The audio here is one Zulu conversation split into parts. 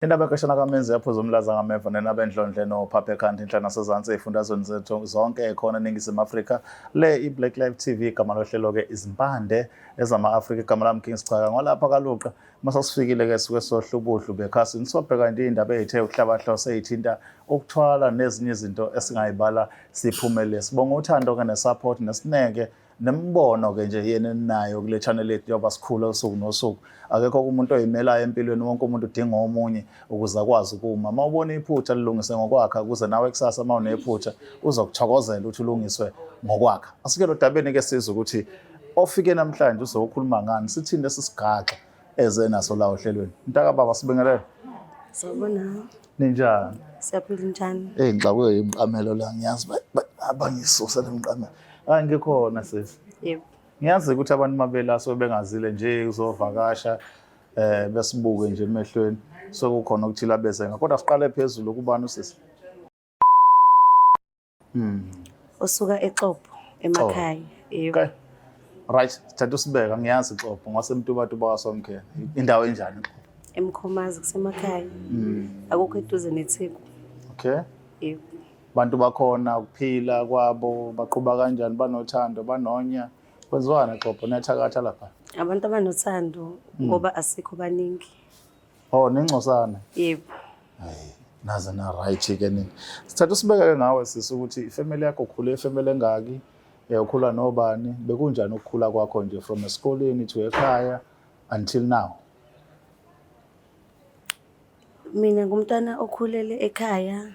Indaba eqeshana kaMenzi yaphuza umlaza ngameva nenaba endlondle noPhapha Ekhanda inhla nasezansi ey'fundazweni zethu zonke ekhona eNingizimu Afrika. Le i-Black Live TV igama lohlelo-ke izimpande ezama-Afrika. Igama lami King Sichaka ngolapha kaluqa masasifikile-ke suke sohla ubuhlu bekhasini sobheka nje iy'ndaba ey'the ukuhlabahlose ey'thinta ukuthwala nezinye izinto esingayibala siphumelele. Sibonga uthando-ke ne-support nesineke nemibono-ke nje yena eninayo kule channel yethu yoba sikhule usuku nosuku. Akekho umuntu oyimelayo empilweni, wonke umuntu udinga omunye ukuze akwazi ukuma. Uma ubona iphutha lilungise ngokwakhe ukuze nawe kusasa uma unephutha uzokuthokozela ukuthi ulungiswe ngokwakhe. Asike lodabeni-ke sizwe ukuthi ofike namhlanje uzokhuluma ngani, sithinde sisigaxa eze naso la ohlelweni. Mntaka baba sibingelele. Sawubona. Ninjani? Siyaphila njani? Ngixakwe imqamelo la ngiyazi abangisusa le mqamelo. Hayi ngikhona sisi. Yebo. Ngiyazi ukuthi abantu mabela so bengazile nje uzovakasha besibuke nje emehlweni sokukhona ukuthila bezenga kodwa siqale phezulu kubani usisi. Usuka eXhopo emakhaya. Yebo. Okay. Right, sithatha usibeka ngiyazi Xhopo ngasemtubatuba kaSomkhela. Indawo enjani? Emkhomazi kusemakhaya. Akukho eduze neTheku. Okay. Yebo. Bantu bakhona ukuphila kwabo baqhuba kanjani, banothando, banonya. Kwenziwana Xhopo nethakatha lapha? Abantu abanothando ngoba asikho baningi. Oh, ningcosana. Yebo. Hayi, naze na right ke nini. Sithatha usibeke ngawe sisi ukuthi ifamily yakho ukhule efamily engaki? Ukhula nobani? Bekunjani ukukhula kwakho nje from esikoleni to ekhaya until now? Mina ngumntwana okhulele ekhaya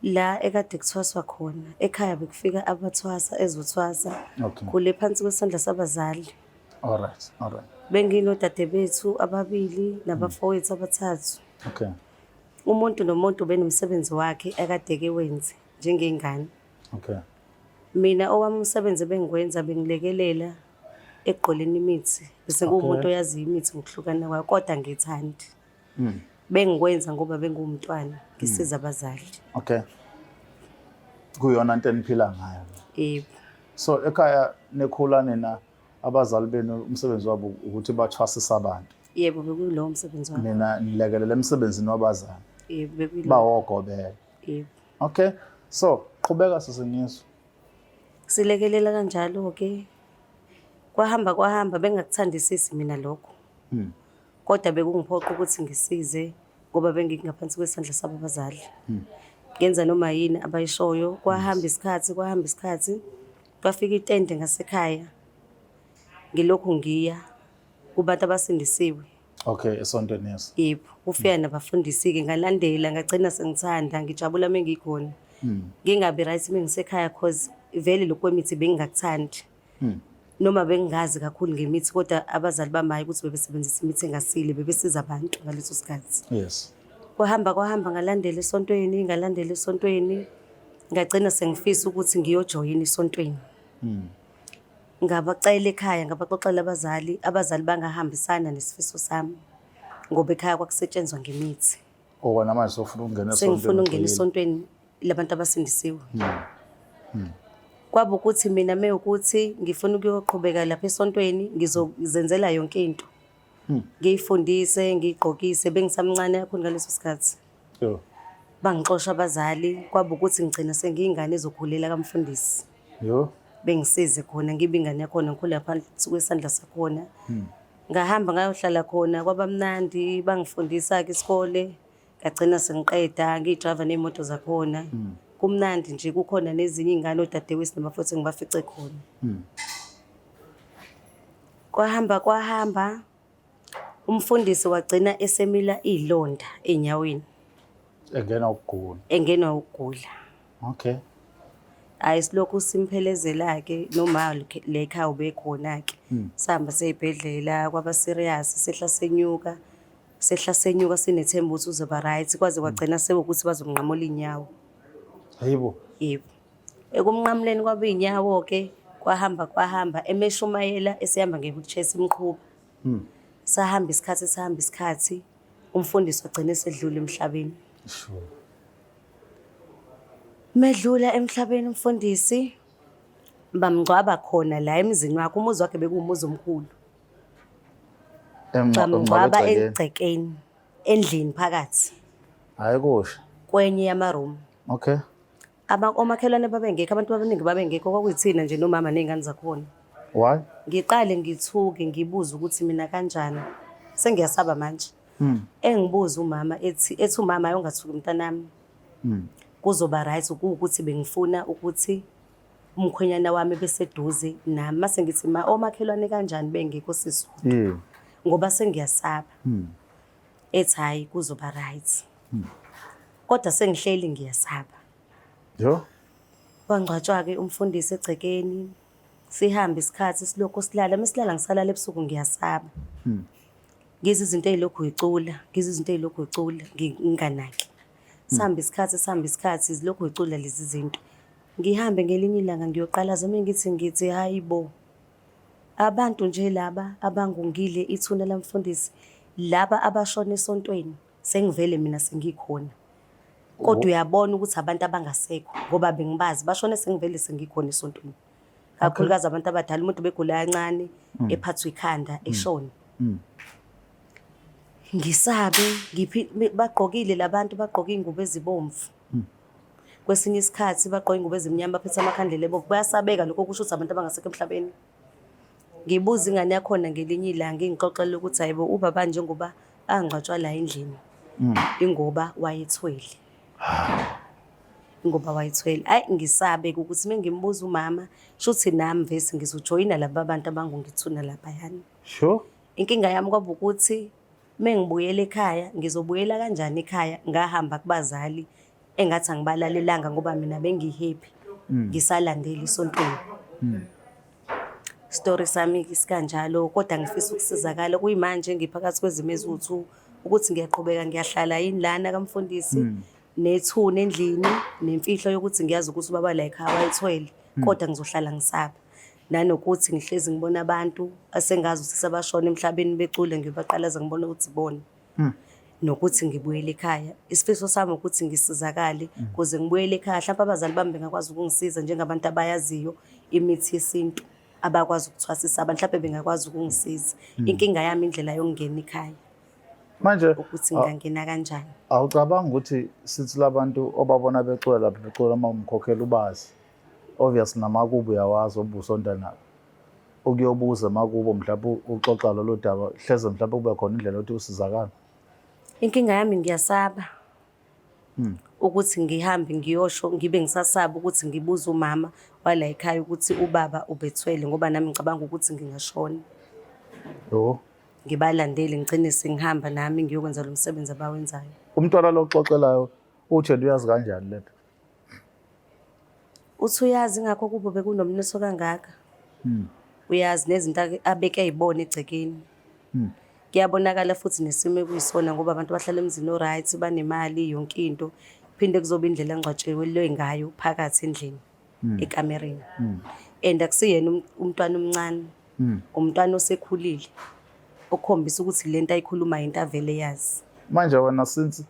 la ekade kuthwaswa khona. Ekhaya bekufika abathwasa ezothwasa. Okay. Khule phansi kwesandla sabazali. All right. Benginodade bethu ababili nabafowethu abathathu. Okay. Umuntu nomuntu benomsebenzi wakhe akade wenze njengengane. Okay. Mina owami umsebenzi bengikwenza bengilekelela eqoleni imithi. Bese kuwumuntu oyazi imithi ngokuhlukana kwayo kodwa ngithandi. Bengikwenza ngoba bengumntwana ngisiza abazali. Okay. Kuyona into eniphila ngayo. Yebo. So ekhaya nekhula nina abazali benu umsebenzi wabo ukuthi bathwasisa abantu. Yebo bekulowo umsebenzi wabo. Nina nilekelela emsebenzini wabazali. Yebo bekulowo. Bawogobela. Yebo. Okay. So qhubeka sisengizwe. Silekelela kanjalo ke. Kwahamba bengakuthandisisi mina lokho. Kodwa bekungiphoqa ukuthi ngisize ngoba bengingaphansi kwesandla sabo abazali. Ngenza noma yini abayishoyo. Kwahamba isikhathi kwafika itende ngasekhaya. Ngilokhu ngiya kubantu abasindisiwe. Okay, esontweni yeso. Yebo, ufika nabafundisi-ke ngalandela ngagcina sengithanda ngijabula mengikhona. Ngingabi right mengisekhaya cause vele lokho kwemithi bengingakuthandi. Noma bengingazi kakhulu ngemithi kodwa abazali bamayi ukuthi bebesebenzisa imithi engasile bebesiza abantu ngaleso sikhathi. Yes. Kwahamba ngalandela esontweni ngagcina sengifisa ukuthi ngiyojoyina esontweni. Ngabacela ekhaya ngabaxoxela abazali bangahambisana nesifiso sami ngoba ekhaya kwakusetshenzwa ngemithi. Wena manje sofuna ukungena esontweni. Sengifuna ukungena esontweni labantu abasindisiwe. Kwaba ukuthi mina mewukuthi ngifuna ukuyoqhubeka lapha esontweni ngizozenzela yonke into. Ngiyifundise, ngigqokise bengisamncane kakhulu ngaleso sikhathi. Yo. Bangixoxa abazali kwaba ukuthi ngicina sengiyingane ezokhulela kamfundisi. Yo. Bengisize khona ngibe ingane yakhona ngikhula phansi kwesandla sakhona. Ngahamba ngayohlala khona kwabamnandi bangifundisa-ke isikole ngagcina sengiqeda ngidriver nemoto zakhona. Kumnandi nje kukhona nezinye izingane odadewethu nabafowethu ngibafice khona. Kwahamba umfundisi wagcina esemila izilonda enyaweni. Engenwa ukugula. Okay. Hayi silokhu simphelezela-ke noma lekhaya ubekhona-ke. Sihamba seyibhedlela kwaba serious sehla senyuka sinethemba ukuthi uzoba right kwaze kwagcina sekuthi bazonqamola inyawo. Hayibo. Yebo. Ekumnqamuleni kwaba inyawo-ke kwahamba emeshumayela esihamba nge-wheelchair simqhuba. Sahamba isikhathi umfundisi wagcina esedlula emhlabeni. Sure. Medlula emhlabeni umfundisi bamngcwaba khona la emzini wakhe. Umuzi wakhe bekuwumuzi omkhulu. Bamngcwaba eGcekeni. endlini phakathi Hhayi kusho. kwenye yamaroom. Okay. Omakhelwane babengekho, abantu abaningi babengekho, kwakuyithina nje nomama ney'ngane zakhona. Why? Ngiqale ngithuke ngibuze ukuthi mina kanjani. Sengiyasaba manje. Engibuza umama ethi umama ayongathuki mntanami. Kuzoba right ukuthi bengifuna ukuthi umkhwenyana wami beseduze nami. Mase ngithi omakhelwane kanjani bengekho sisu. Ngoba sengiyasaba. Ethi hayi kuzoba right. Kodwa sengihleli ngiyasaba. Yo. Kwangcwatshwa-ke umfundisi egcekeni. Sihamba isikhathi silokho silala, mesilala ngisalala ebusuku ngiyasaba. Ngizi izinto ezilokhu yicula, nginganaki. Sihamba isikhathi zilokhu yicula lezi zinto. Ngihambe ngelinye ilanga ngiyoqala zami ngithi hayibo. Abantu nje laba abangungile ithuna lamfundisi, laba abashona esontweni, sengivele mina sengikhona. Kodwa uyabona ukuthi abantu abangasekho ngoba bengibazi bashone sengivele sengikhona esontweni. Kakhulukazi abantu abadala, umuntu begula kancane ephathwa ikhanda eshona. Ngisabe bagqokile labantu bagqoka ingubo ezibomvu. Kwesinye isikhathi bagqoka ingubo ezimnyama baphethe amakhandlela ebomvu. Bayasabeka lokho kusho ukuthi abantu abangasekho emhlabeni. Ngibuza ingane yakhona ngelinye ilanga ngixoxela ukuthi hayibo ubaba njengoba angcwatshwa la endlini. Ingoba wayethwele. Ayi ngisabe ukuthi mengimbuza umama shuthi nami vese ngizojoyina laba bantu abangungithuna lapha yani. Sure. Inkinga yami kwaba ukuthi mengibuyela ekhaya ngizobuyela kanjani ekhaya ngahamba kubazali engathi angibalalelanga ngoba mina bengihappy ngisalandela isontweni. Story sami isikanjalo kodwa ngifisa ukusizakala kuyimanje ngiphakathi kwezimo ezithu ukuthi ngiyaqhubeka ngiyahlala yini lana kamfundisi nethuna endlini nemfihlo yokuthi ngiyazi ukuthi ubaba la ekhaya wayethwele kodwa ngizohlala ngisaba. Nanokuthi ngihlezi ngibona abantu asengazi ukuthi sabashona emhlabeni becule ngibaqalaza ngibona ukuthi bona. Nokuthi ngibuyele ekhaya. Isifiso sami ukuthi ngisizakale ukuze ngibuyele ekhaya mhlawumbe abazali bami bengakwazi ukungisiza njengabantu abayaziyo imithi yesintu abakwazi ukuthwasisa abantu mhlawumbe bengakwazi ukungisiza. Inkinga yami indlela yokungena ekhaya. Manje ukuthi ngingangena kanjani. Awucabanga ukuthi sithi labantu obabona becula lapha becula uma umkhokhela ubazi. Obviously namakubo uyawazi obusonta nabo. Ukuyobuza makubo mhlawumbe uxoxa lolu daba hleze mhlawumbe kube khona indlela yokuthi usizakala. Inkinga yami ngiyasaba. Ukuthi ngihambe ngiyosho ngibe ngisasaba ukuthi ngibuza umama wala ekhaya ukuthi ubaba ubethwele ngoba nami ngicabanga ukuthi ngingashona. Yo. Ngibalandele ngicine sengihamba nami ngiyokwenza lo msebenzi abawenzayo. Umntwana lo xoxelayo uthi uyazi kanjani lento? Uthi uyazi ngakho kubo bekunomniso kangaka. Uyazi nezinto abeke ayibona egcekeni. Kuyabonakala futhi nesimo ekuyisona ngoba abantu bahlala emzini oright banemali yonke into. Phinde kuzoba indlela engcwatshelwe ngayo phakathi endlini ekamereni. And akusiyena umntwana omncane. Umntwana osekhulile. Okhombisa ukuthi lento ayikhuluma into avele yazi. Manje wena since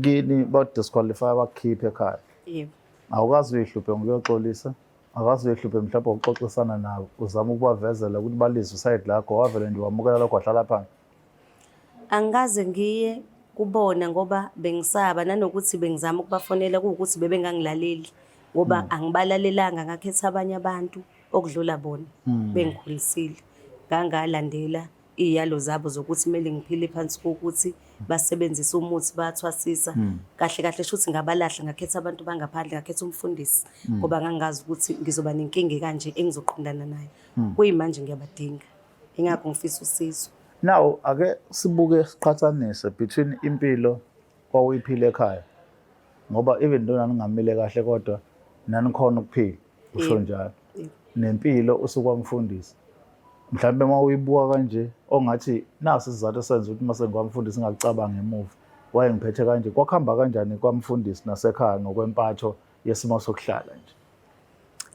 kini ba disqualify bakukhiphe ekhaya. Yebo. Awukazi uyihluphe ngokuyoxolisa. Awukazi uyihluphe mhlawumbe ukuxoxisana nabo uzama ukubavezela ukuthi balizwe uside lakho wavele nje wamukela lokho wahlala phansi. Angikaze ngiye kubona ngoba bengisaba nanokuthi bengizama ukubafonela ukuthi bebengangilaleli ngoba angibalalelanga ngakhetha abanye abantu okudlula bona bengikhulisile. Ngangalandela iyalo zabo zokuthi kumele ngiphile phansi kokuthi basebenzise umuthi bayathwasisa. Kahle kahle shuthi ngabalahla ngakhetha abantu bangaphandle ngakhetha umfundisi ngoba ngangazi ukuthi ngizoba nenkinga kanje engizoqondana nayo. Kuyimanje ngiyabadinga. Ingakho ngifisa usizo. Now ake sibuke siqhathanise between impilo kwawiphile ekhaya. Ngoba even though naningamile kahle kodwa nanikhona ukuphila usho njalo. Nempilo usukwamfundisi. Mhlawumbe uma uyibuka kanje ongathi nasi sizathu senza ukuthi mase ngwamfundisi ngacabanga emuva wayengiphethe kanje kwakhamba kanjani kwamfundisi nasekhaya ngokwempatho yesimo sokuhlala nje.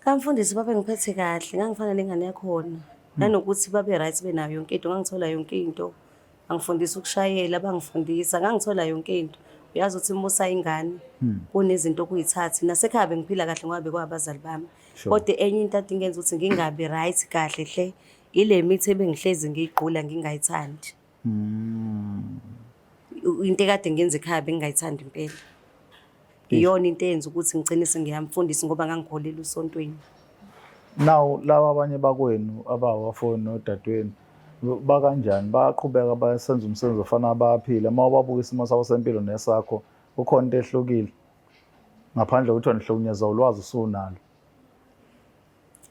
Kamfundisi babe ngiphethe kahle ngangifana nengane yakhona nanokuthi babe right benayo yonke into ngangithola yonke into angifundisa ukushayela bangifundisa ngangithola yonke into uyazi ukuthi musa ingane kunezinto kuyithathi nasekhaya bengiphila kahle ngoba bekwabazali bami kodwa enye into ade ingenza ukuthi ngingabi right kahle hle ile mithi ebengihlezi ngiyigqula ngingayithandi. into ekade ngiyenza ekhaya bengingayithandi impela. Iyona into eyenza ukuthi ngigcine sengiyamfundisa ngoba ngangikholela usontweni. Now laba abanye bakwenu abawafoni nodadewenu bakanjani bayaqhubeka basenza umsebenzi ofana bayaphila uma ubabuka isimo sabo sempilo nesakho ukhona into ehlukile ngaphandle kokuthi nihlukunyezwa ulwazi usunalo.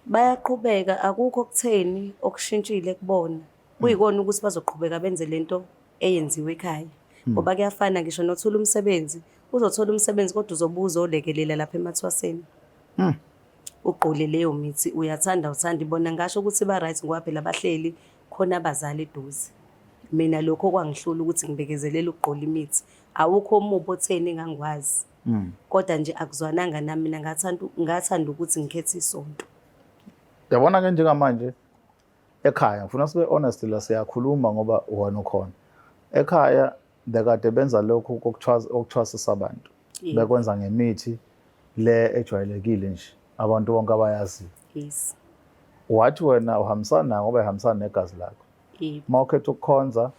Bayaqhubeka, akukho okutheni okushintshile kubona. Kuyikona ukuthi bazoqhubeka benze lento eyenziwe ekhaya. Ngoba kuyafana ngisho nothola umsebenzi, uzothola umsebenzi kodwa uzobuza olekelela lapha emathwaseni. Ugqole leyo mithi uyathanda uthanda ibona ngasho ukuthi ba right ngoba phela bahleli khona abazali eduze. Mina lokho kwangihlula ukuthi ngibekezelele ukugqola imithi. Awukho umubo otheni engangikwazi. Kodwa nje akuzwananga nami mina ngathanda ukuthi ngikhethe isonto. Yabona ke njengamanje ekhaya ngifuna sibe honest la siyakhuluma ngoba wona ukhona. Ekhaya bekade benza lokho okuthwasisa abantu. Bekwenza ngemithi le ejwayelekile nje abantu bonke abayazi. Yes. Wathi wena uhambisana nayo ngoba ihambisana negazi lakho. Uma ukhetha ukukhonza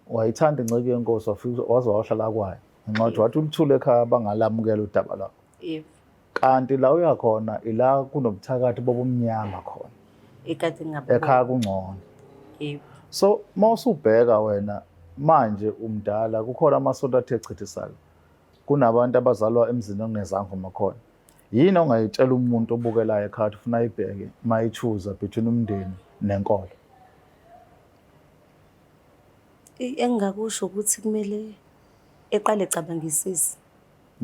wayithanda inceke yenkosi wafika waze wahlala kwayo. Ngincwadi wathi ulithule ekhaya bangalamukela udaba lakho. Kanti la uyakhona ila kunobuthakathi bobumnyama khona. Ekade ngabona. Ekhaya kungcono. So mawusubheka wena manje umdala kukhona amasonto athe chithisayo. Kunabantu abazalwa emzini onezangu makhona. Yini ongayitshela umuntu obukelayo ekhaya ufuna ayibheke mayichuza between umndeni nenkolo? Engakusho ukuthi kumele eqale ecabangisise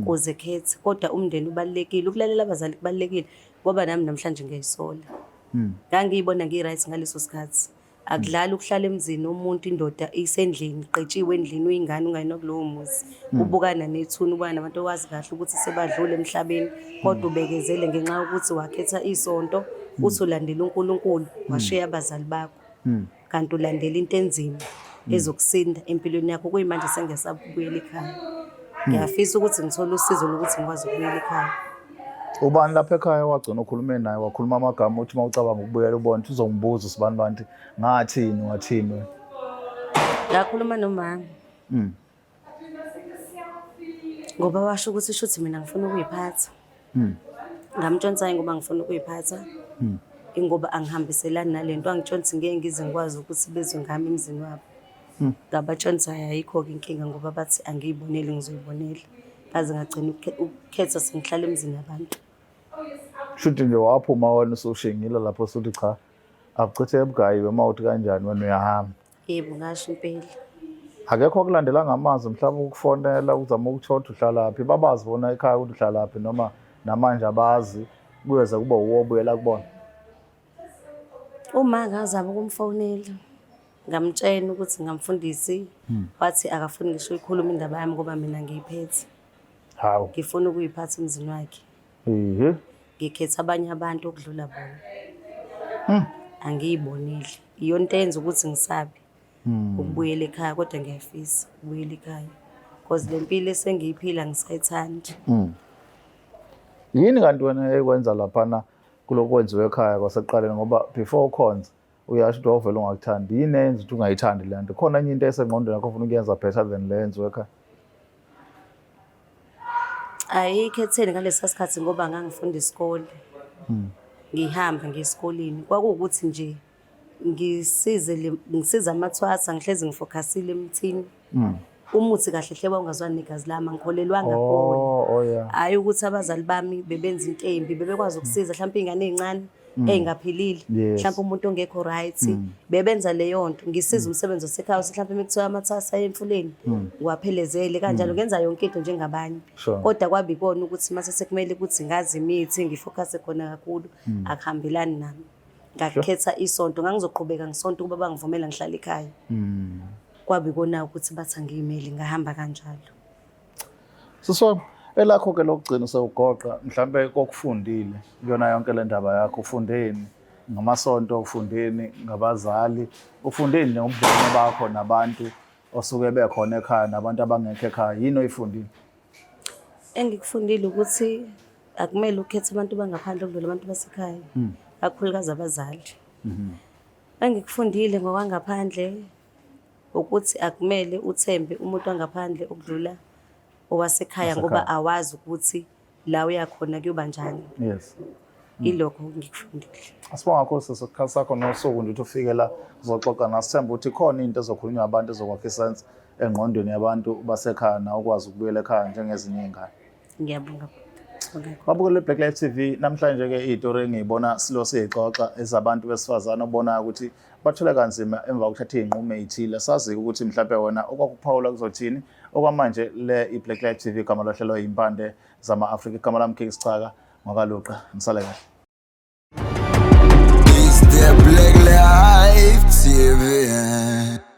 kuze khethe kodwa umndeni ubalekile ukulalela abazali kubalekile ngoba nami namhlanje ngiyayisola. Ngangiyibona ngiright ngaleso sikhathi. Akudlala ukuhlala emzini umuntu indoda isendlini qetshiwe endlini uyingane ungayino kulowo muzi. Ubukana nethuna ubana nabantu owazi kahle ukuthi sebadlule emhlabeni kodwa ubekezele ngenxa yokuthi wakhetha isonto uthi ulandela uNkulunkulu washiya abazali bakho. Kanti ulandela into enzima ezokusinda empilweni yakho kuyimanje sengiyasaba ukubuyela ekhaya. Ngiyafisa ukuthi ngithole usizo lokuthi ngikwazi ukubuyela ekhaya. Ubani lapha ekhaya wagcina ukhulume naye wakhuluma amagama uthi mawucabanga ukubuyela ubona uzongibuza sibani bantu ngathini wathini. Ngakhuluma nomama. Ngoba washo ukuthi shuthi mina ngifuna ukuyiphatha. Ngamtshontsha ngoba ngifuna ukuyiphatha. Ingoba angihambiselani nalento angitshontsha ngeke ngize ngikwazi ukuthi bezwe ngami emzini wabo. Ngabatshontsha ayikho inkinga ngoba bathi angiyiboneli ngizoyibonela. Kaze ngagcina ukukhetha sengihlala emzini yabantu. Shuthi nje waphuma wena usushingile lapho sokuthi cha akuchithe ebugayiwe mawuthi kanjani wena uyahamba. Yebo ngasho impela. Akekho okulandela ngamanzi mhlawumbe ukufonela uzama ukuthola uhlalaphi babazi bona ekhaya ukuthi uhlalaphi noma namanje abazi kuyeza kuba uwobuyela kubona. Uma ngazama ukumfonela ngamtshela ukuthi ngamfundisi wathi akafuni ngisho ikhuluma indaba yami ngoba mina ngiyiphethe. Hawu. Ngifuna ukuyiphatha emzini wakhe. Ngikhetha abanye abantu okudlula bona. Angiyibonile. Iyona into eyenza ukuthi ngisabe ukubuyela ekhaya kodwa ngiyafisa ukubuyela ekhaya. Because lempilo esengiyiphila ngisayithandi. Yini kanti wena ekwenza laphana kulokwenziwe ekhaya kwaseqaleni ngoba before ukhonza uyasho ukuthi wavela ungakuthandi. Yini eyenza ukuthi ungayithandi le nto? Khona enye into esengqondweni yakho ufuna ukuyenza better than le yenziwe ekhaya? Ayikhetheni ngalesa sikhathi ngoba ngangifunda isikole. Ngihamba ngesikoleni. Kwakuwukuthi nje ngisiza amathwasa ngihlezi ngifocusile emthini. Umuthi kahle hle wangazwani negazi lami ngikholelwanga kuona. Hayi ukuthi abazali bami bebenza into embi bebekwazi ukusiza mhlawumbe ingane ezincane engaphilile mhlawumbe umuntu ongekho right bebenza leyo nto ngisiza umsebenzi wasekhaya mhlawumbe mekuthiwa amathasa emfuleni ngiwaphelezele kanjalo ngenza yonke into njengabanye kodwa kwabikona ukuthi mase sekumele ukuthi ngazi imithi ngifocus khona kakhulu akuhambelani nami ngakhetha isonto ngangizoqhubeka ngisonto kuba bangivumela ngihlala ekhaya kwabikona ukuthi bathi angiyimeli ngahamba kanjalo. Siswa elakho ke lokugcina sewugoqa mhlambe kokufundile yona yonke le ndaba yakho ufundeni ngamasonto ufundeni ngabazali ufundeni ngobumbano bakho nabantu osuke bekhona ekhaya nabantu abangekho ekhaya yini oyifundile? Engikufundile ukuthi akumele ukhethe abantu bangaphandle okudlula abantu basekhaya kakhulukazi abazali. Engikufundile ngokwangaphandle ukuthi akumele uthembe umuntu wangaphandle ukudlula owasekhaya ngoba awazi ukuthi la uyakhona kuyoba njani. Yes. Ilokho ngikufundile. Asibonga kakhulu sesikhathi sakho nosuku nje ukuthi ufike la uzoxoxa nasithemba ukuthi khona into ezokhulunywa abantu ezokwakha isense engqondweni yabantu basekhaya na ukwazi ukubuyela ekhaya njengezinye iy'ngane. Ngiyabonga. Babukele Black Life TV namhlanje-ke iy'tori engiyibona silo siyixoxa ezabantu besifazane obonayo ukuthi bathole kanzima emva kokuthatha iy'nqumo ey'thile. Sazi ukuthi mhlawumbe wena okwakuphawula kuzothini okwamanje le i-Black Life TV igama lohlelo iy'mpande zama-Afrika. Igama lami King Sicaka Mwakaluqa, ngisale kahle. It's the Black Life TV.